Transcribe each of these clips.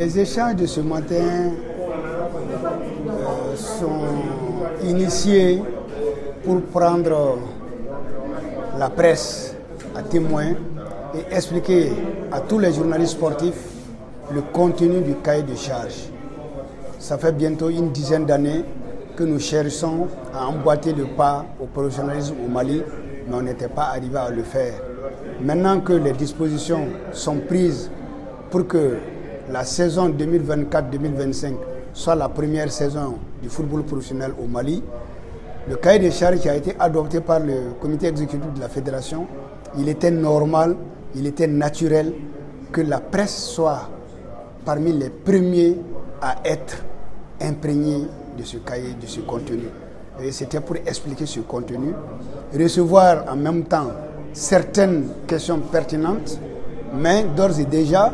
Les échanges de ce matin sont initiés pour prendre la presse à témoin et expliquer à tous les journalistes sportifs le contenu du cahier de charges. Ça fait bientôt une dizaine d'années que nous cherchons à emboîter le pas au professionnalisme au Mali, mais on n'était pas arrivé à le faire. Maintenant que les dispositions sont prises pour que la saison 2024-2025 soit la première saison du football professionnel au Mali, le cahier de charges qui a été adopté par le comité exécutif de la fédération, il était normal, il était naturel que la presse soit parmi les premiers à être imprégnés de ce cahier, de ce contenu. Et c'était pour expliquer ce contenu, recevoir en même temps certaines questions pertinentes, mais d'ores et déjà,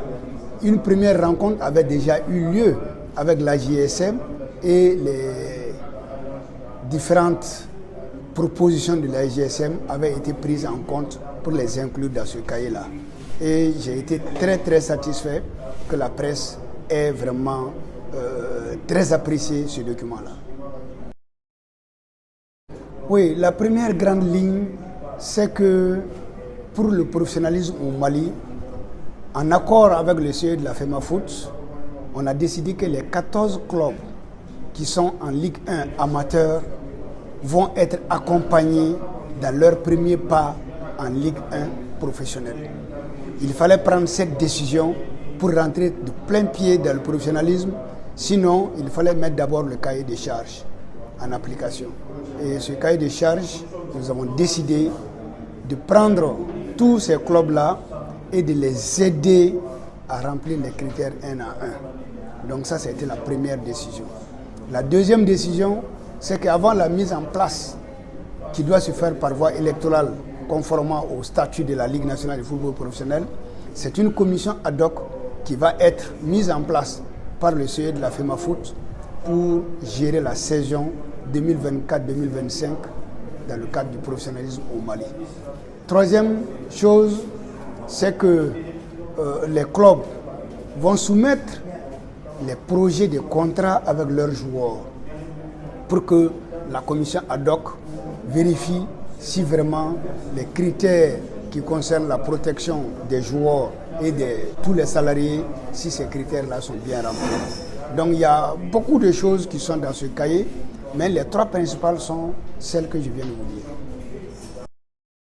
une première rencontre avait déjà eu lieu avec la JSM et les différentes propositions de la JSM avaient été prises en compte pour les inclure dans ce cahier-là. Et j'ai été très satisfait que la presse ait vraiment très apprécié ce document-là. Oui, la première grande ligne, c'est que pour le professionnalisme au Mali, en accord avec le CE de la FEMAFOOT, on a décidé que les 14 clubs qui sont en Ligue 1 amateur vont être accompagnés dans leur premier pas en Ligue 1 professionnelle. Il fallait prendre cette décision pour rentrer de plein pied dans le professionnalisme, sinon il fallait mettre d'abord le cahier de charges en application. Et ce cahier de charges, nous avons décidé de prendre tous ces clubs-là et de les aider à remplir les critères un à un. Donc ça, c'était la première décision. La deuxième décision, c'est qu'avant la mise en place, qui doit se faire par voie électorale, conformément au statut de la Ligue nationale de football professionnel, c'est une commission ad hoc qui va être mise en place par le CE de la FEMAFOOT pour gérer la saison 2024-2025 dans le cadre du professionnalisme au Mali. Troisième chose, c'est que les clubs vont soumettre les projets de contrat avec leurs joueurs pour que la commission ad hoc vérifie si vraiment les critères qui concernent la protection des joueurs et de tous les salariés, si ces critères-là sont bien remplis. Donc il y a beaucoup de choses qui sont dans ce cahier, mais les trois principales sont celles que je viens de vous dire.